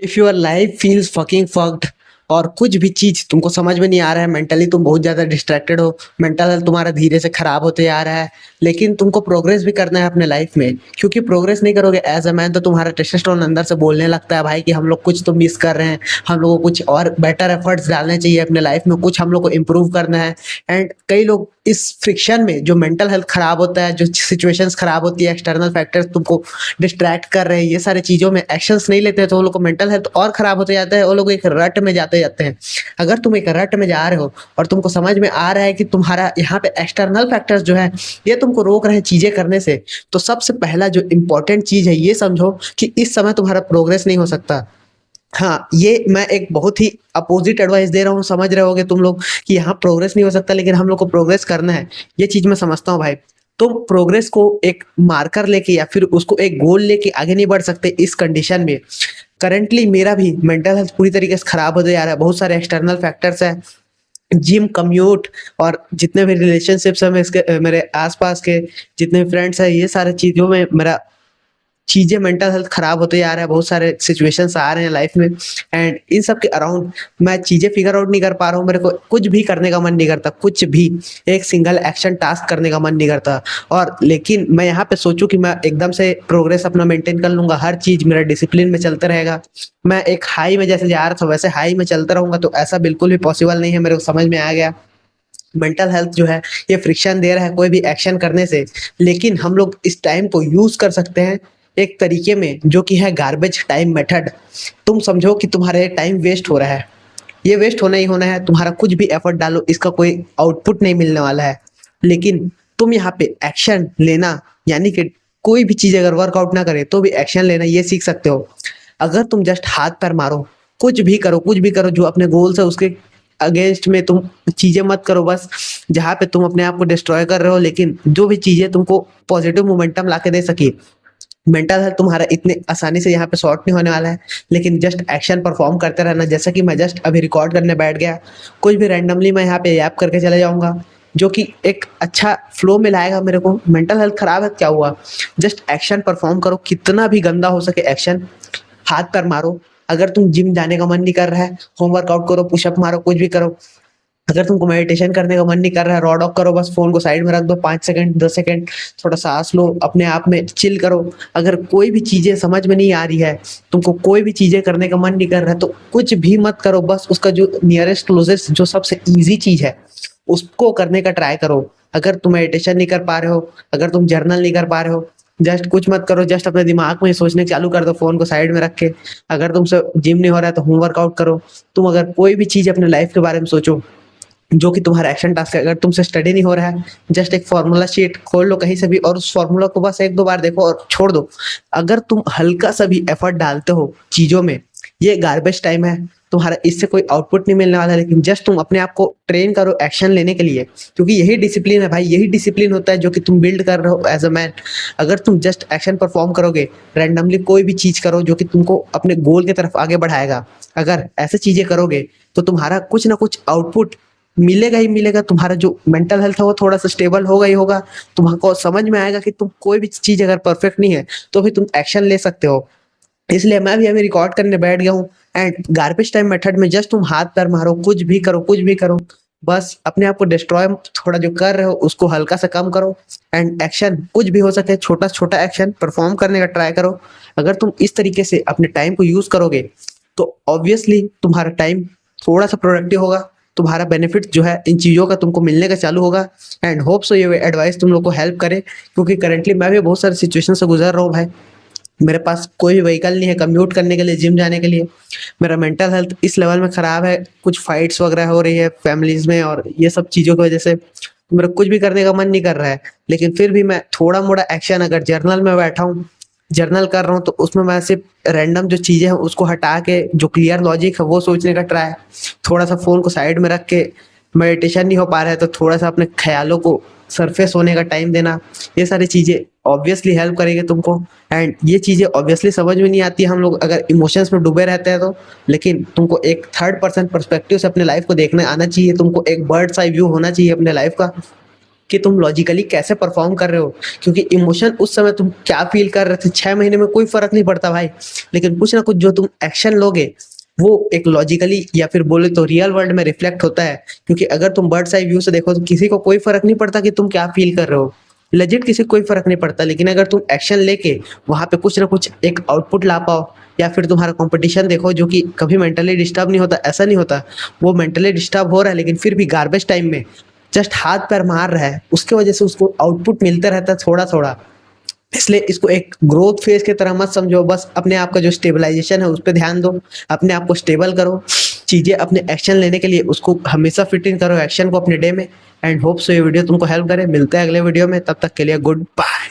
If your life feels fucking fucked और कुछ भी चीज तुमको समझ में नहीं आ रहा है, मेंटली तुम बहुत ज्यादा डिस्ट्रैक्टेड हो, मेंटल हेल्थ तुम्हारा धीरे से खराब होते जा रहा है, लेकिन तुमको प्रोग्रेस भी करना है अपने लाइफ में, क्योंकि प्रोग्रेस नहीं करोगे एज अ मैन तो तुम्हारा टेस्टोस्टेरोन अंदर से बोलने लगता है भाई कि हम लोग कुछ तो मिस कर रहे हैं, हम लोग को कुछ और बेटर एफर्ट्स डालने चाहिए अपने लाइफ में, कुछ हम लोग को इम्प्रूव करना है। एंड कई लोग इस फ्रिक्शन में जो मेंटल हेल्थ खराब होता है, जो सिचुएशंस खराब होती है, एक्सटर्नल फैक्टर्स तुमको डिस्ट्रैक्ट कर रहे हैं, ये सारी चीजों में एक्शंस नहीं लेते हैं, तो वो लोग को मेंटल हेल्थ और खराब होते जाता है, वो लोग एक रट में जाते जाते हैं। अगर तुम एक रट में जा रहे हो और तुमको समझ में आ रहा है कि तुम्हारा यहाँ पे एक्सटर्नल फैक्टर्स जो है ये तुमको रोक रहे हैं चीजें करने से, तो सबसे पहला जो इंपॉर्टेंट चीज है ये समझो कि इस समय तुम्हारा प्रोग्रेस नहीं हो सकता। हाँ, ये मैं एक बहुत ही अपोजिट एडवाइस दे रहा हूँ, समझ रहे होगे तुम लोग कि यहाँ प्रोग्रेस नहीं हो सकता, लेकिन हम लोग को प्रोग्रेस करना है। ये चीज मैं समझता हूँ भाई। तुम प्रोग्रेस को एक मार्कर लेके या फिर उसको एक गोल लेके आगे नहीं बढ़ सकते इस कंडीशन में। करेंटली मेरा भी मेंटल हेल्थ पूरी तरीके से खराब होते जा रहा है, बहुत सारे एक्सटर्नल फैक्टर्स है, जिम, कम्यूट और जितने भी रिलेशनशिप्स है मेरे आसपास के जितने फ्रेंड्स है, ये सारे चीजों में मेरा चीजें मेंटल हेल्थ खराब होते जा रहा है, बहुत सारे सिचुएशंस आ रहे हैं लाइफ में। एंड इन सब के अराउंड मैं चीजें फिगर आउट नहीं कर पा रहा हूँ, मेरे को कुछ भी करने का मन नहीं करता, कुछ भी एक सिंगल एक्शन टास्क करने का मन नहीं करता। और लेकिन मैं यहाँ पे सोचूं कि मैं एकदम से प्रोग्रेस अपना मेंटेन कर लूंगा, हर चीज मेरा डिसिप्लिन में चलता रहेगा, मैं एक हाई में जैसे जा रहा था वैसे हाई में चलता रहूंगा, तो ऐसा बिल्कुल भी पॉसिबल नहीं है। मेरे को समझ में आ गया मेंटल हेल्थ जो है ये फ्रिक्शन दे रहा है कोई भी एक्शन करने से, लेकिन हम लोग इस टाइम को यूज कर सकते हैं एक तरीके में जो कि है गार्बेज टाइम मेथड। तुम समझो कि तुम्हारे टाइम वेस्ट हो रहा है, ये वेस्ट होना ही होना है, तुम्हारा कुछ भी एफर्ट डालो इसका कोई आउटपुट नहीं मिलने वाला है, लेकिन तुम यहाँ पे एक्शन लेना, यानी कि कोई भी चीज अगर वर्कआउट ना करे तो भी एक्शन लेना ये सीख सकते हो। अगर तुम जस्ट हाथ पैर मारो, कुछ भी करो, कुछ भी करो जो अपने गोल्स है उसके अगेंस्ट में तुम चीजें मत करो, बस जहाँ पे तुम अपने आप को डिस्ट्रॉय कर रहे हो, लेकिन जो भी चीजें तुमको पॉजिटिव मोमेंटम लाके दे सके। मेंटल हेल्थ तुम्हारा इतने आसानी से यहाँ पे सॉर्ट नहीं होने वाला है, लेकिन जस्ट एक्शन परफॉर्म करते रहना, जैसा कि मैं जस्ट अभी रिकॉर्ड करने बैठ गया, कुछ भी रैंडमली मैं यहाँ पे ऐप करके चले जाऊंगा जो कि एक अच्छा फ्लो में लाएगा मेरे को। मेंटल हेल्थ खराब है क्या हुआ, जस्ट एक्शन परफॉर्म करो, कितना भी गंदा हो सके एक्शन, हाथ पैर मारो। अगर तुम जिम जाने का मन नहीं कर रहा है, होम वर्कआउट करो, पुशअप मारो, कुछ भी करो। अगर तुमको मेडिटेशन करने का मन नहीं कर रहा है, रॉड ऑफ करो, बस फोन को साइड में रख दो, 5 सेकंड 10 सेकंड थोड़ा सांस लो, अपने आप में चिल करो। अगर कोई भी चीजें समझ में नहीं आ रही है, तुमको कोई भी चीजें करने का मन नहीं कर रहा है, तो कुछ भी मत करो, बस उसका जो नियरेस्ट क्लोजेस्ट जो सबसे इजी चीज है उसको करने का ट्राई करो। अगर तुम मेडिटेशन नहीं कर पा रहे हो, अगर तुम जर्नल नहीं कर पा रहे हो, जस्ट कुछ मत करो, जस्ट अपने दिमाग में सोचने चालू कर दो, फोन को साइड में रख के। अगर तुमसे जिम नहीं हो रहा है तो होम वर्कआउट करो। तुम अगर कोई भी चीज अपने लाइफ के बारे में सोचो जो कि तुम्हारा एक्शन टास्क है, अगर तुमसे स्टडी नहीं हो रहा है, जस्ट एक फॉर्मूला शीट खोल लो कहीं से भी और उस फॉर्मूला को बस एक दो बार देखो और छोड़ दो। अगर तुम हल्का सा भी एफर्ट डालते हो चीजों में, ये गार्बेज टाइम है, तुम्हारा इससे कोई आउटपुट नहीं मिलने वाला है, लेकिन जस्ट तुम अपने आप को ट्रेन करो एक्शन लेने के लिए, क्योंकि यही डिसिप्लिन है भाई, यही डिसिप्लिन होता है जो कि तुम बिल्ड कर रहे हो एज अ मैन। अगर तुम जस्ट एक्शन परफॉर्म करोगे, रैंडमली कोई भी चीज करो जो कि तुमको अपने गोल की तरफ आगे बढ़ाएगा, अगर ऐसे चीजें करोगे तो तुम्हारा कुछ ना कुछ आउटपुट मिलेगा ही मिलेगा, तुम्हारा जो मेंटल हेल्थ है वो थोड़ा सा स्टेबल होगा ही होगा। तुमको समझ में आएगा कि तुम कोई भी चीज अगर परफेक्ट नहीं है तो भी तुम एक्शन ले सकते हो। इसलिए मैं भी अभी रिकॉर्ड करने बैठ गया हूँ। एंड गार्बेज टाइम मेथड में जस्ट तुम हाथ पैर मारो, कुछ भी करो, कुछ भी करो, बस अपने आप को डिस्ट्रॉय थोड़ा जो कर रहे हो उसको हल्का सा कम करो। एंड एक्शन कुछ भी हो सके, छोटा छोटा एक्शन परफॉर्म करने का ट्राई करो। अगर तुम इस तरीके से अपने टाइम को यूज करोगे तो ऑब्वियसली तुम्हारा टाइम थोड़ा सा प्रोडक्टिव होगा, तुम्हारा बेनिफिट जो है इन चीज़ों का तुमको मिलने का चालू होगा। एंड होप सो ये एडवाइस तुम लोग को हेल्प करे, क्योंकि करेंटली मैं भी बहुत सारे सिचुएशन से गुजर रहा हूँ भाई। मेरे पास कोई भी व्हीकल नहीं है कम्यूट करने के लिए, जिम जाने के लिए। मेरा मेंटल हेल्थ इस लेवल में खराब है, कुछ फाइट्स वगैरह हो रही है फैमिलीज में और ये सब चीज़ों की वजह से मेरा कुछ भी करने का मन नहीं कर रहा है, लेकिन फिर भी मैं थोड़ा मोड़ा एक्शन, अगर जर्नल में बैठा हूँ, जर्नल कर रहा हूँ, तो उसमें मैं सिर्फ रैंडम जो चीज़ें हैं उसको हटा के जो क्लियर लॉजिक है वो सोचने का ट्राई, थोड़ा सा फोन को साइड में रख के, मेडिटेशन नहीं हो पा रहा है तो थोड़ा सा अपने ख्यालों को सरफेस होने का टाइम देना, ये सारी चीज़ें ऑब्वियसली हेल्प करेगी तुमको। एंड ये चीज़ें ऑब्वियसली समझ में नहीं आती हम लोग अगर इमोशंस में डूबे रहते हैं तो, लेकिन तुमको एक थर्ड पर्सन पर्सपेक्टिव से अपने लाइफ को देखने आना चाहिए, तुमको एक बर्ड्स आई व्यू होना चाहिए अपने लाइफ का, कि तुम लॉजिकली कैसे परफॉर्म कर रहे हो, क्योंकि इमोशन उस समय तुम क्या फील कर रहे थे 6 महीने में कोई फर्क नहीं पड़ता भाई, लेकिन कुछ ना कुछ जो तुम एक्शन लोगे वो एक लॉजिकली या फिर बोले तो रियल वर्ल्ड में रिफ्लेक्ट होता है। क्योंकि अगर तुम बर्ड्स आई व्यू से देखो तो किसी को कोई फर्क नहीं पड़ता कि तुम क्या फील कर रहे हो, लेजिट किसी को कोई फर्क नहीं पड़ता। लेकिन अगर तुम एक्शन लेके वहां पे कुछ ना कुछ एक आउटपुट ला पाओ, या फिर तुम्हारा कंपटीशन देखो जो कि कभी मेंटली डिस्टर्ब नहीं होता, ऐसा नहीं होता, वो मेंटली डिस्टर्ब हो रहा है लेकिन फिर भी गार्बेज टाइम में जस्ट हाथ पैर मार रहा है, उसके वजह से उसको आउटपुट मिलता रहता है थोड़ा थोड़ा। इसलिए इसको एक ग्रोथ फेज की तरह मत समझो, बस अपने आप का जो स्टेबलाइजेशन है उस पर ध्यान दो, अपने आप को स्टेबल करो, चीजें अपने एक्शन लेने के लिए उसको हमेशा फिट इन करो एक्शन को अपने डे में। एंड होप सो ये वीडियो तुमको हेल्प करे। मिलते हैं अगले वीडियो में, तब तक के लिए गुड बाय।